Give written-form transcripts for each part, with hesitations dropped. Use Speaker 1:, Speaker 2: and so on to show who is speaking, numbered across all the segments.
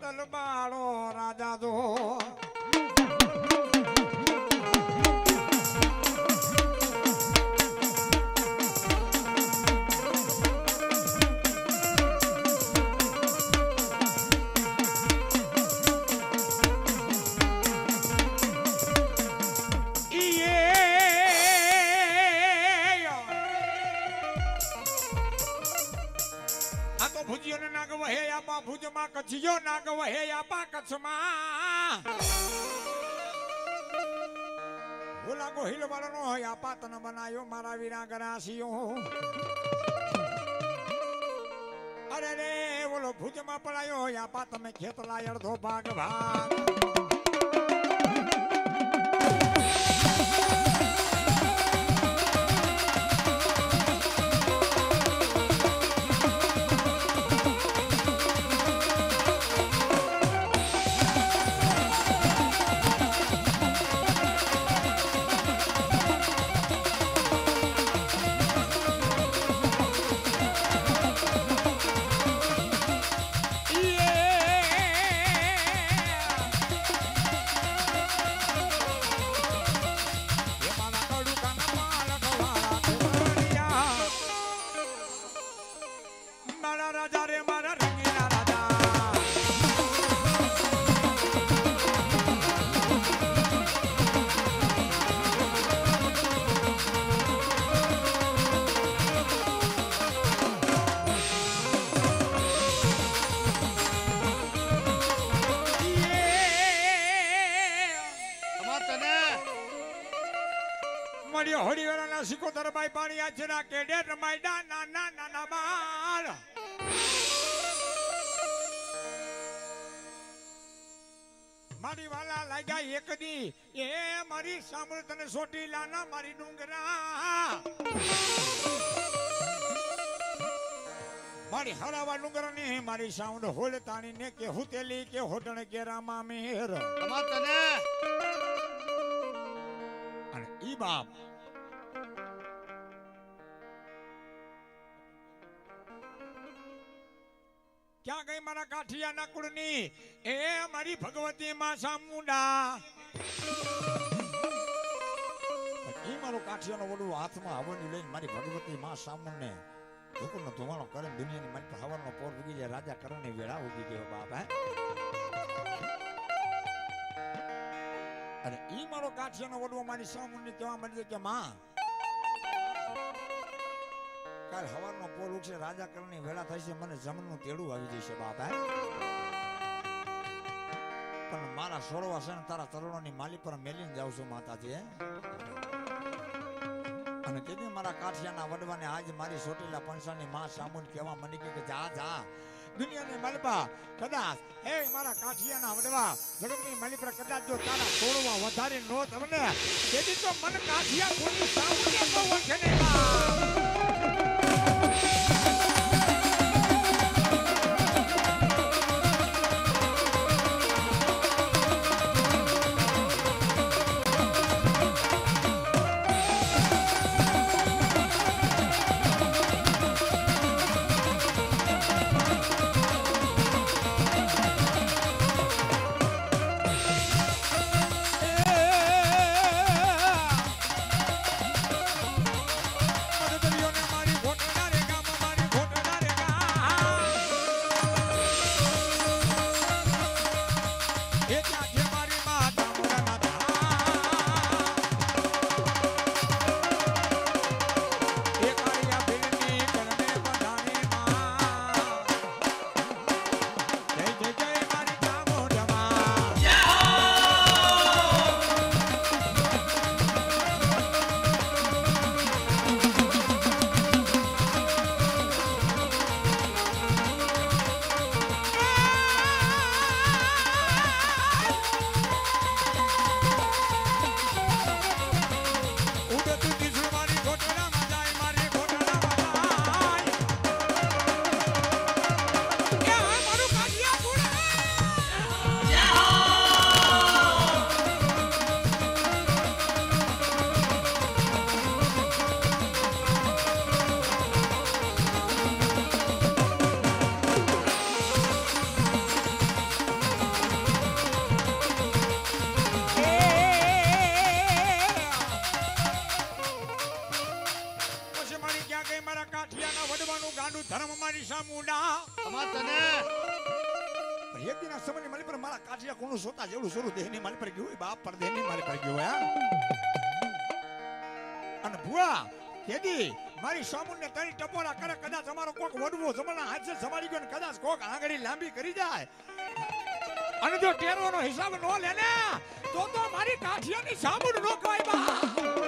Speaker 1: દલબાળો રાજા જો નાગ વહે આપા ભુજમાં કચ્છિયો નાગ વહે આપા કચ્છમાં ઓલા ગોહિલ વાળનો હોય આપા તને બનાયો મારા વીરા ગરાસીઓ અરે રે ઓલો ભુજમાં પડાયો હોય આપા તમે ખેતલા અડધો ભાગ ભાગ મળ્યો હોડીવાળાના સિકોતર બાઈ પાણી આચરા કેડે રમાયડા નાના નાના બાળ મારી વાલા લાગ્યા એક દી એ મારી સાંભળ તને સોટી લાના મારી ડુંગરા મારી હરાવા ડુંગરા ને મારી સાઉન્ડ હોળ તાણી ને કે હુતેલી કે હોટણ કે રામા મેર
Speaker 2: તને
Speaker 1: અને ઈ બાપ ક્યાં ગઈ મારા કાઠિયા ના કુળની એ મારી ભગવતી માં સામુંડા ઈ મારો કાઠિયાનો વડું હાથમાં હવની લઈને મારી ભગવતી માં સામુંડને ધોકનો ધોવાણો કરે દુનિયાની મારી પર હવનનો પોર ઉગી જાય રાજા કરણની વેળા ઉગી ગયો બાપ હે અને ઈ મારો કાઠિયાનો વડવો મારી સામુંડને કહેવા માંડે કે માં કાલ હવારનો પોર ઉગશે રાજા કરણની વેળા થશે મને જમણનું તેડું આવી જશે બાપ હે પણ મારા સોળવા છે ને તારા તરુણોની માલી પર મેલીને જાઉં છું માતાજી હે અને તેથી મારા કાઠિયાના વડવાને આજ મારી સોટેલા પંચાની માં સામુંડ કહેવા માંડી કે જા જા દુનિયાની મલબા કદાચ હે મારા કાઠિયાના વડવા જગતની માલી પર કદાચ જો તારા સોળવા વધારે નો તમને તેથી તો મન કાઠિયા કોની સામુંડે બહુ છે ને કરવાનું ગાંડું ધર્મ મારી સામુડા
Speaker 2: અમાર તને
Speaker 1: પણ એક દિના સમયની મારી પર મારા કાઠિયા કોનું સોતા જેવડું શરૂ દેહની મારી પર ગયું હોય બાપ પર દેહની મારી પર ગયું હોય અને ભુવા કેદી મારી સામુને તણી ટપોરા કરે કદાચ અમારો કોક વડવો જમણા હાથે સંભાળી ગયો ને કદાચ કોક આંગળી લાંબી કરી જાય અને જો ટેરવાનો હિસાબ નો લે ને તો મારી કાઠિયાની સામુન નો કવાય બા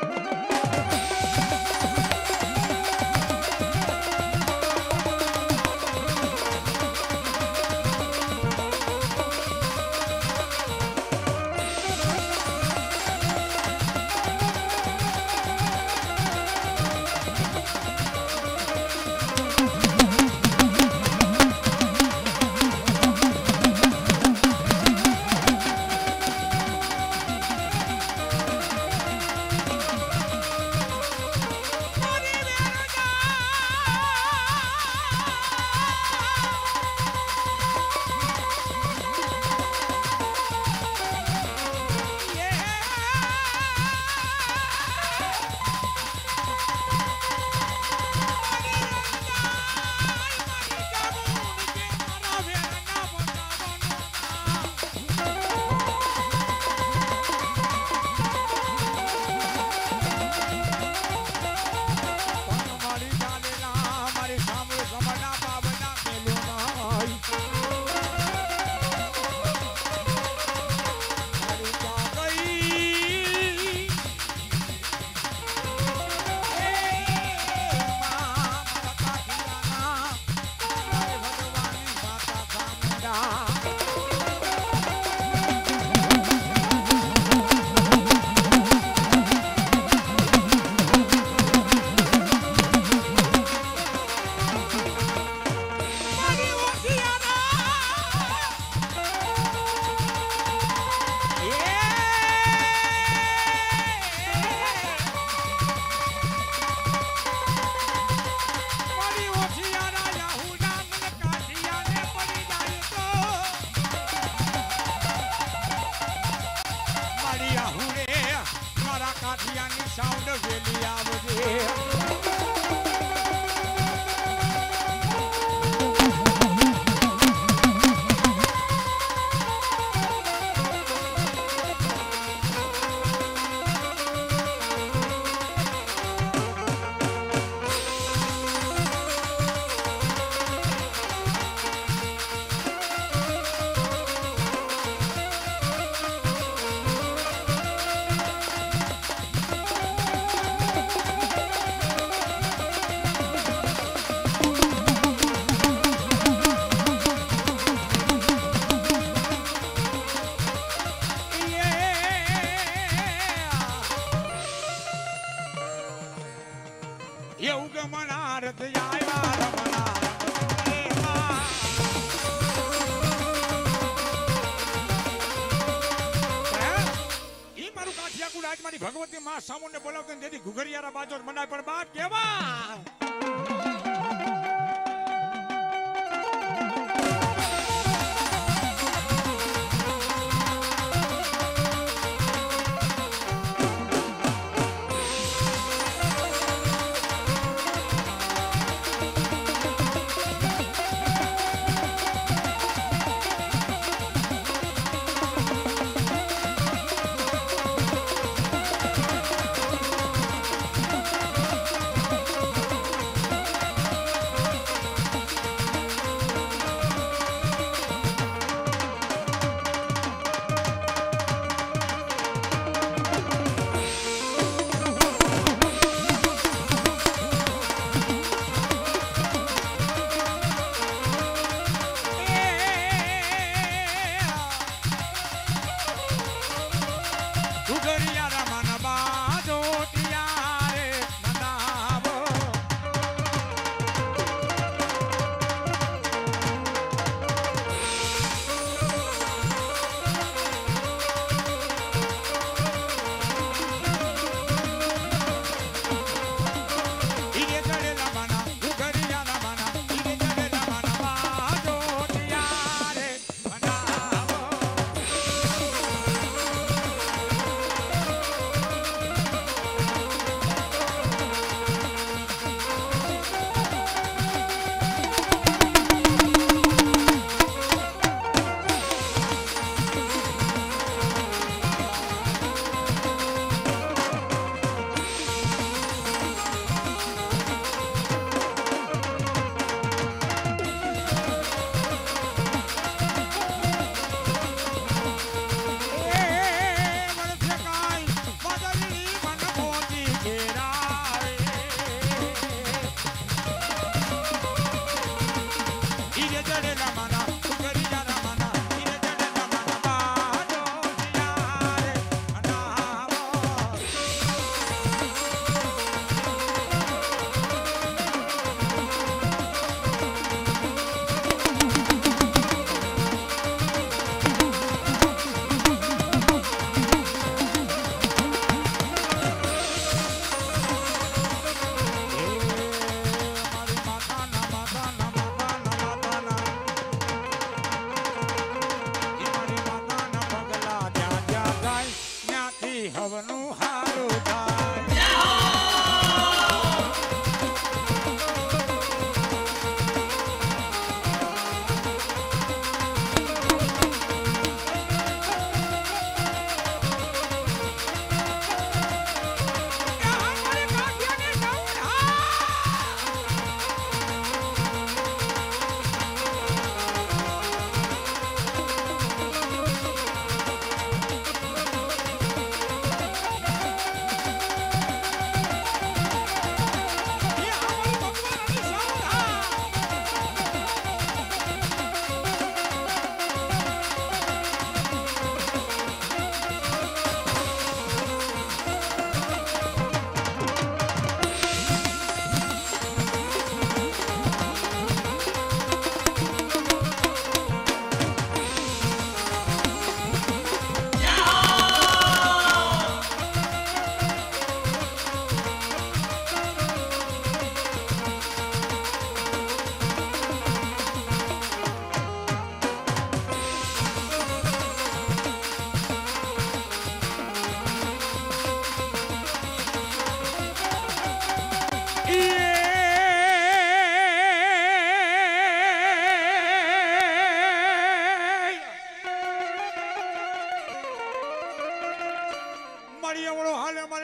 Speaker 1: ભગવતી માં સામુને બોલાવતો ને જેથી ઘુઘરિયારા બાજો મનાય પણ બાપ કેવા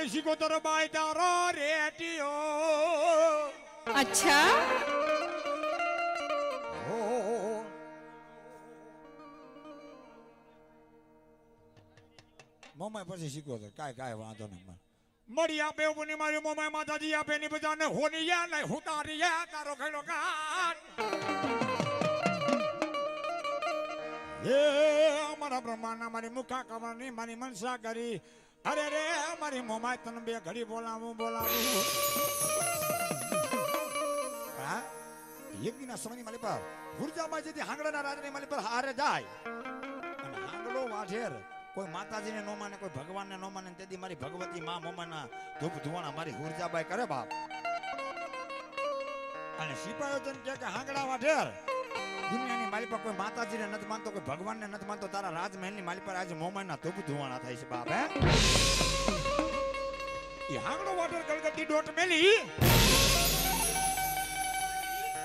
Speaker 1: મારી સિકોતર બાઈ તારો રેટિયો
Speaker 2: अच्छा
Speaker 1: મોમાય પછી સિકોતર કાય વાંધો નહીં મળી આપે ઉપની મારી મોમાય માતાજી આપે ની બજાને હોની યા લઈ હુતારી યા તારો ખેડો કાટ એ અમારા બ્રહ્માંડ મારી મુખા કવાની મારી મનસા કરી અરે રે મારી મોમાય તને બે ઘડી બોલાવું હા યજ્ઞના સમયની મારી પર ગુરજાબાઈ જેથી હાંગડાના રાજાની મારી પર હારે જાય અને હાંગડો વાઢેર કોઈ માતાજીને નો માને કોઈ ભગવાનને નો માને તેથી મારી ભગવતી માં મોમાના ધૂપ ધુવાણા મારી ગુરજાબાઈ કરે બાપ અને સિપાહીઓ તને કે હાંગડા વાઢેર દુનિયાની માલી પર કોઈ માતાજીને નથી માનતો કોઈ ભગવાનને નથી માનતો તારા રાજમહેલની માલી પર આજે મોમાના ધૂપ ધુવાણા થાય છે બાપ હે એ હાંગડો વાઢેર ગળગટી ડોટ મેલી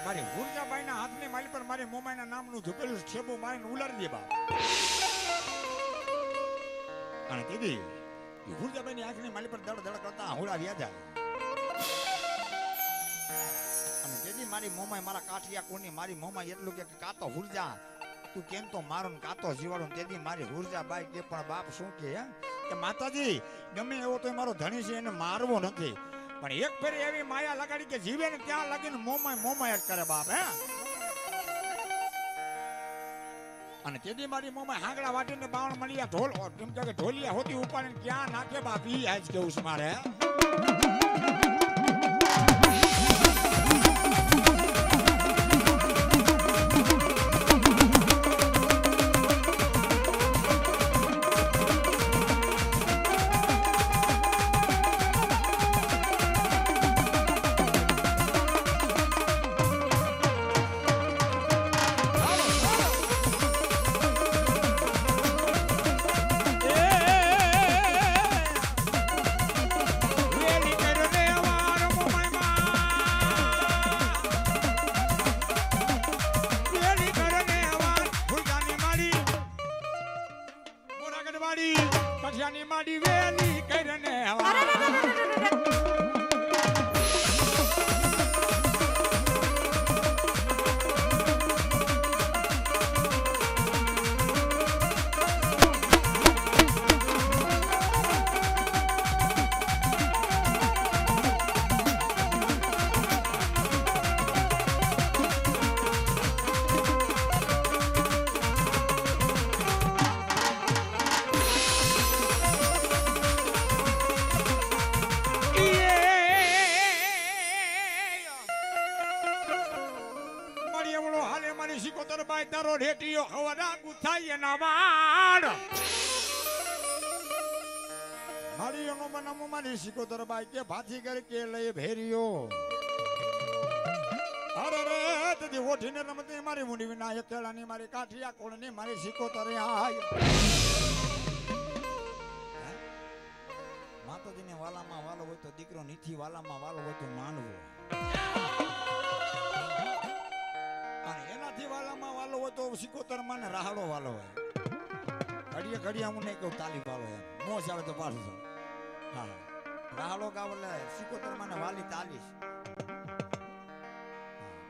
Speaker 1: મારી ગુરજાબાઈના હાથની માલી પર મારી મોમાઈના નામનું ઝૂકેલું છેબો મારીને ઉલાડી દે બાપ અને તેથી ગુરજાબાઈની આંખની માલી પર દડ દડ કરતા હોળા વ્યા જાય અને તેથી મારી મોમાઈ મારા કાઠિયા કોની મારી મોમાઈ એટલું કે કાતો હુરજા તું કેમ તો મારો ને કાતો જીવાડું તેથી મારી હુરજાબાઈ કે પણ બાપ શું કે માતાજી ગમે એવો તો મારો ધણી છે એને મારવો નથી પણ એક ફેરી એવી માયા લગાડી કે જીવે ને ત્યાં લાગીને મોમાય જ કરે બાપ હે અને તેથી મારી મોમાય હાંગડા વાટીને બાવણ મળ્યા ઢોલ એમ કે ઢોલિયા હોતી ઉપાડીને ક્યાં નાખે બાપ ઈ આજ કેવું છે મારે કઠિયાની માડી વેલી કરીને સિકોતર બાઈ તારો રેટિયો હવરા ગુથાઈ એના વાડ મારી નો મનમો મારી સિકોતર બાઈ કે ભાથી કરી કે લઈ ભેરિયો અરે રે તેથી ઓઠીને રમતી મારી મુંડી વિના એકલાની મારી કાઠિયા કોળની મારી સિકોતર આય માતાજીને વાલામાં વાલો હોય તો દીકરો નીથી વાલામાં વાલો હોય તો માનવો વાલામાં વાલો હોય તો સિકોતર માં રાહડો વાલો હોય ઘડીએ હું નહીં કહું તાલી પાડો એમ મોજ આવે તો પાડું હા રાહડો ગાવ એટલે સિકોતર માં વાલી તાલીસ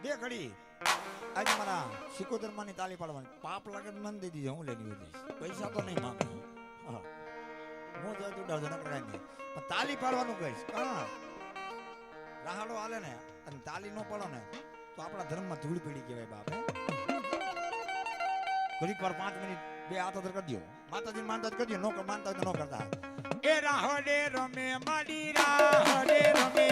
Speaker 1: બે ઘડી આજે મારા સિકોતર માં ની તાલી પાડવાની પાપ લાગે મન દઈ દીધું હું લેની બધી પૈસા તો નહીં માંગુ હા મોજ આવે તો ડર ન કરાય નહીં પણ તાલી પાડવાનું કહીશ હા રાહડો હાલે ને અને તાલી નો પડો ને તો આપણા ધર્મમાં ધૂળ પીડી કહેવાય બાપ ઘડીક વાર 5 મિનિટ બે હાથ અદર કરી દો માતાજી માનતા કરી દો નો માનતા તો નો કરતા એ રાહડે રમે માડી રાહડે રમે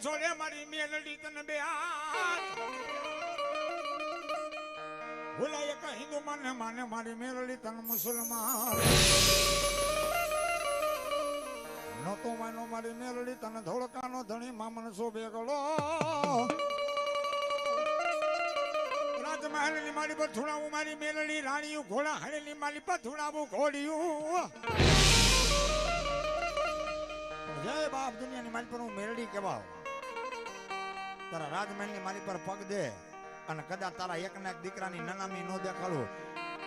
Speaker 1: છોડે મારી મેલડી તને બે હાથ ભૂલાય કે હિન્દુ માને માને મારી મેલડી તને મુસલમાન નતો માનો મારી મેલડી તને ધોળકાનો ધણી મામન શોભે ગળો રાજમહેલ ની મારી પર ધુણાવું મારી મેલડી રાણીયું ઘોડા હળેલી મારી પર ધુણાવું ઘોડિયું જય બાપ દુનિયાની મારી પર હું મેલડી કેવા તારા રાજમહેલ ની મારી પર પગ દે અને કદાચ તારા એક ના એક દીકરાની નનામી નો દેખાડું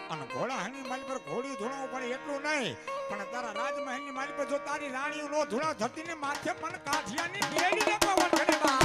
Speaker 1: અને ઘોડા હણી મારી પર ઘોડી ધૂણાવું પડે એટલું નહીં પણ તારા રાજમહેલ ની મારી પર જો તારી રાણીઓ નો ધૂણા ધરતી ને માથે પણ કાઠિયાની બેડી ને પવન કરે બા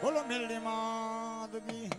Speaker 1: બોલો મેલડી માત કી